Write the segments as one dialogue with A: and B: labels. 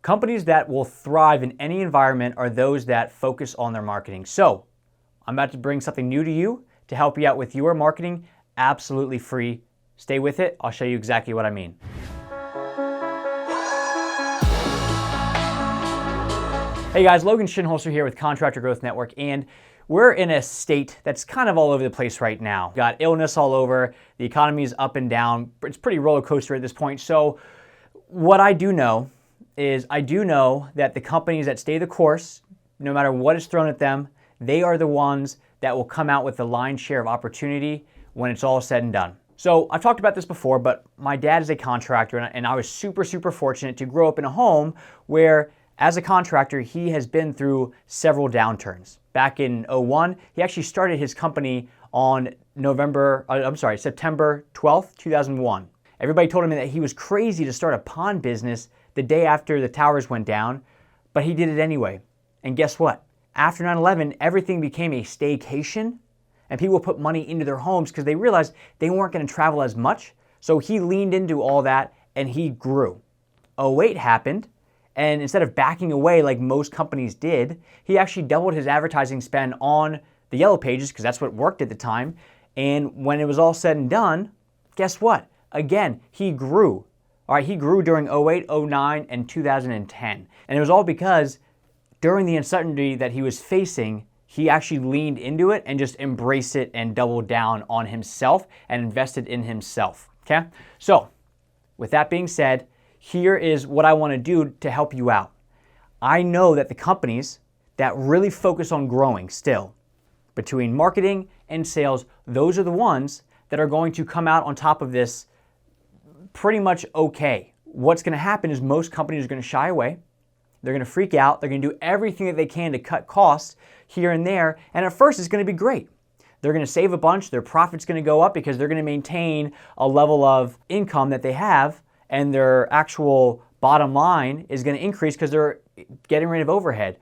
A: Companies that will thrive in any environment are those that focus on their marketing. So I'm about to bring something new to you to help you out with your marketing, absolutely free. Stay with it. I'll show you exactly what I mean. Hey guys, Logan here with Contractor Growth Network, and we're in a state that's kind of all over the place right now. Got illness all over, the economy's up and down, it's pretty roller coaster at this point. So what I do know is I do know that the companies that stay the course, no matter what is thrown at them, they are the ones that will come out with the lion's share of opportunity when it's all said and done. So I've talked about this before, but my dad is a contractor, and I was super fortunate to grow up in a home where, as a contractor, he has been through several downturns. Back in 2001, he actually started his company on September 12th, 2001. Everybody told him that he was crazy to start a pond business the day after the towers went down, but he did it anyway. And guess what? After 9/11, everything became a staycation, and people put money into their homes because they realized they weren't going to travel as much. So he leaned into all that, and he grew. 2008 happened, and instead of backing away like most companies did, he actually doubled his advertising spend on the Yellow Pages because that's what worked at the time. And when it was all said and done, guess what? Again, he grew. All right, he grew during 2008, 2009, and 2010. And it was all because during the uncertainty that he was facing, he actually leaned into it and just embraced it and doubled down on himself and invested in himself, okay? So with that being said, here is what I want to do to help you out. I know that the companies that really focus on growing still, between marketing and sales, those are the ones that are going to come out on top of this pretty much okay. What's going to happen is most companies are going to shy away. They're going to freak out. They're going to do everything that they can to cut costs here and there. And at first, it's going to be great. They're going to save a bunch. Their profit's going to go up because they're going to maintain a level of income that they have, and their actual bottom line is going to increase because they're getting rid of overhead.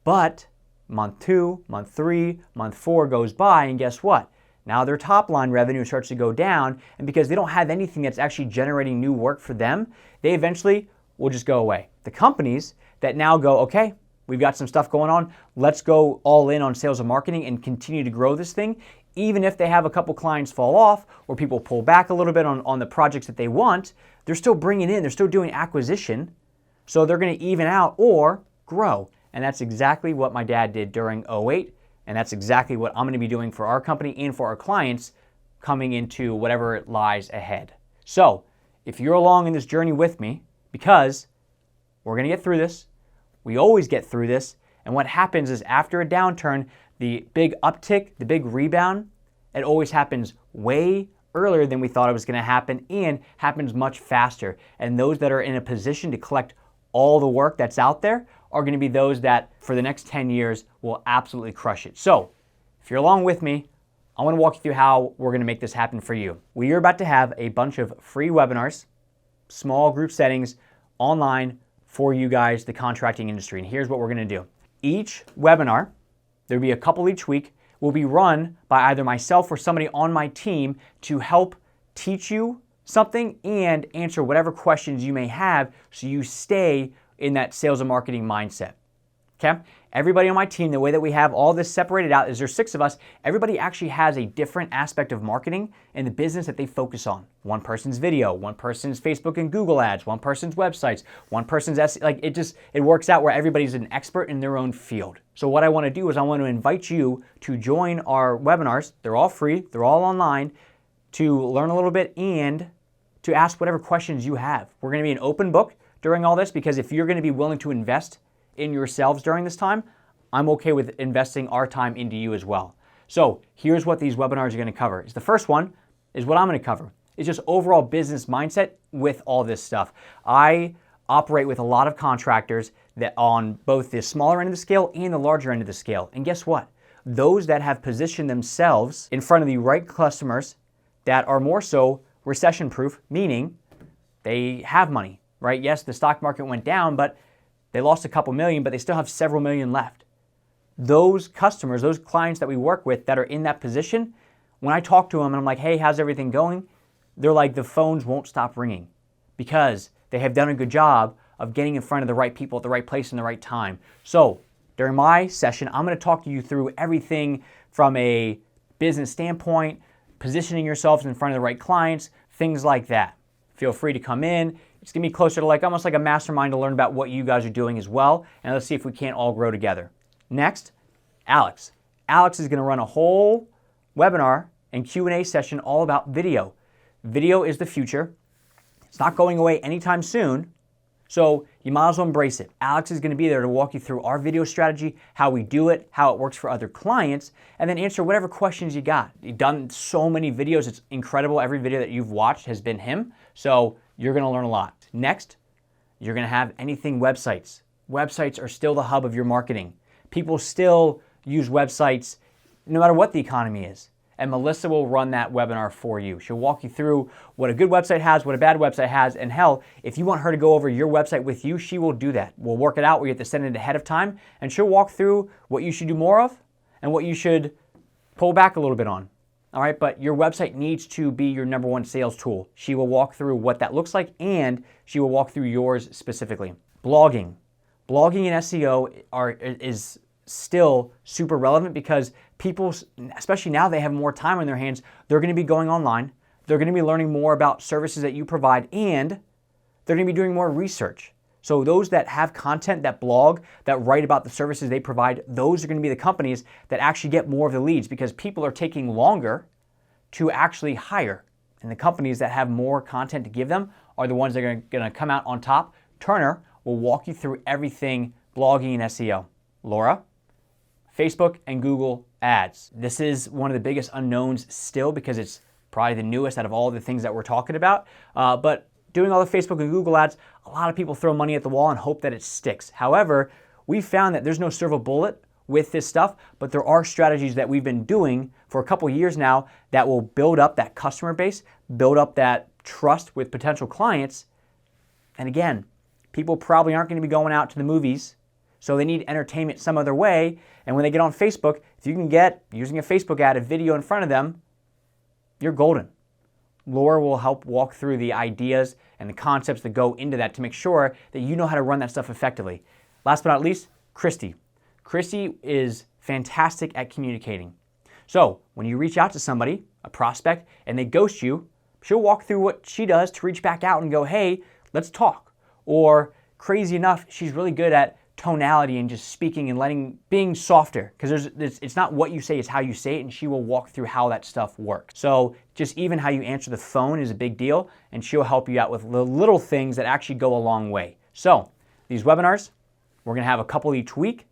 A: But month 2, month 3, month 4 goes by, and guess what? Now their top line revenue starts to go down, and because they don't have anything that's actually generating new work for them, they eventually will just go away. The companies that now go, okay, we've got some stuff going on, let's go all in on sales and marketing and continue to grow this thing, even if they have a couple clients fall off or people pull back a little bit on the projects that they want, they're still bringing in, they're still doing acquisition, so they're going to even out or grow. And that's exactly what my dad did during 2008. And that's exactly what I'm going to be doing for our company and for our clients coming into whatever lies ahead. So if you're along in this journey with me, because we're going to get through this, we always get through this, and what happens is after a downturn, the big uptick, the big rebound, it always happens way earlier than we thought it was going to happen and happens much faster. And those that are in a position to collect all the work that's out there are going to be those that for the next 10 years will absolutely crush it. So if you're along with me, I want to walk you through how we're going to make this happen for you. We are about to have a bunch of free webinars, small group settings online for you guys, the contracting industry. And here's what we're going to do. Each webinar, there'll be a couple each week, will be run by either myself or somebody on my team to help teach you something and answer whatever questions you may have so you stay in that sales and marketing mindset, okay? Everybody on my team, the way that we have all this separated out is there's 6 of us. Everybody actually has a different aspect of marketing in the business that they focus on. One person's video, one person's Facebook and Google ads, one person's websites, one person's it works out where everybody's an expert in their own field. So what I want to do is I want to invite you to join our webinars. They're all free, they're all online, to learn a little bit and to ask whatever questions you have. We're going to be an open book during all this, because if you're going to be willing to invest in yourselves during this time, I'm okay with investing our time into you as well. So here's what these webinars are going to cover. The first one is what I'm going to cover. It's just overall business mindset with all this stuff. I operate with a lot of contractors that on both the smaller end of the scale and the larger end of the scale. And guess what? Those that have positioned themselves in front of the right customers that are more so recession proof, meaning they have money. Right? Yes, the stock market went down, but they lost a couple million, but they still have several million left. Those customers, those clients that we work with that are in that position, when I talk to them and I'm like, hey, how's everything going? They're like, the phones won't stop ringing because they have done a good job of getting in front of the right people at the right place in the right time. So during my session, I'm going to talk you through everything from a business standpoint, positioning yourselves in front of the right clients, things like that. Feel free to come in. It's going to be closer to almost like a mastermind to learn about what you guys are doing as well, and let's see if we can't all grow together. Next, Alex. Alex is going to run a whole webinar and Q&A session all about video. Video is the future. It's not going away anytime soon, so you might as well embrace it. Alex is going to be there to walk you through our video strategy, how we do it, how it works for other clients, and then answer whatever questions you got. He's done so many videos. It's incredible. Every video that you've watched has been him, so you're going to learn a lot. Next, you're going to have anything websites. Websites are still the hub of your marketing. People still use websites no matter what the economy is. And Melissa will run that webinar for you. She'll walk you through what a good website has, what a bad website has, and hell, if you want her to go over your website with you, she will do that. We'll work it out. We have to send it ahead of time, and she'll walk through what you should do more of and what you should pull back a little bit on. All right, but your website needs to be your number one sales tool. She will walk through what that looks like, and she will walk through yours specifically. Blogging. Blogging and SEO is still super relevant because people, especially now they have more time on their hands, they're going to be going online, they're going to be learning more about services that you provide, and they're going to be doing more research. So those that have content, that blog, that write about the services they provide, those are going to be the companies that actually get more of the leads because people are taking longer to actually hire. And the companies that have more content to give them are the ones that are going to come out on top. Turner will walk you through everything blogging and SEO. Laura, Facebook and Google ads. This is one of the biggest unknowns still because it's probably the newest out of all the things that we're talking about. But doing all the Facebook and Google ads, a lot of people throw money at the wall and hope that it sticks. However, we found that there's no silver bullet with this stuff, but there are strategies that we've been doing for a couple years now that will build up that customer base, build up that trust with potential clients. And again, people probably aren't going to be going out to the movies, so they need entertainment some other way. And when they get on Facebook, if you can get, using a Facebook ad, a video in front of them, you're golden. Laura will help walk through the ideas and the concepts that go into that to make sure that you know how to run that stuff effectively. Last but not least, Christy. Christy is fantastic at communicating. So when you reach out to somebody, a prospect, and they ghost you, she'll walk through what she does to reach back out and go, hey, let's talk. Or crazy enough, she's really good at tonality and just speaking and being softer, because it's not what you say, it's how you say it, and she will walk through how that stuff works. So just even how you answer the phone is a big deal, and she'll help you out with the little things that actually go a long way. So these webinars, we're going to have a couple each week.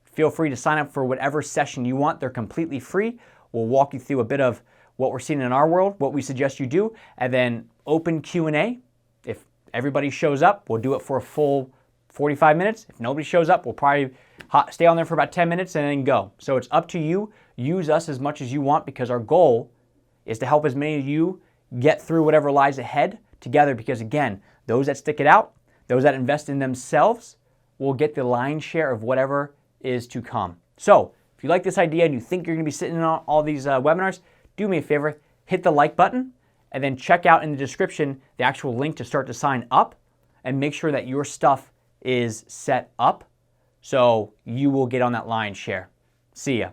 A: Feel free to sign up for whatever session you want. They're completely free. We'll walk you through a bit of what we're seeing in our world, what we suggest you do, and then open Q&A. If everybody shows up, we'll do it for a full 45 minutes. If nobody shows up, we'll probably stay on there for about 10 minutes and then go. So it's up to you. Use us as much as you want because our goal is to help as many of you get through whatever lies ahead together, because again, those that stick it out, those that invest in themselves will get the lion's share of whatever is to come. So if you like this idea and you think you're going to be sitting on all these webinars, do me a favor, hit the like button and then check out in the description the actual link to start to sign up, and make sure that your stuff is set up so you will get on that lion's share. See ya.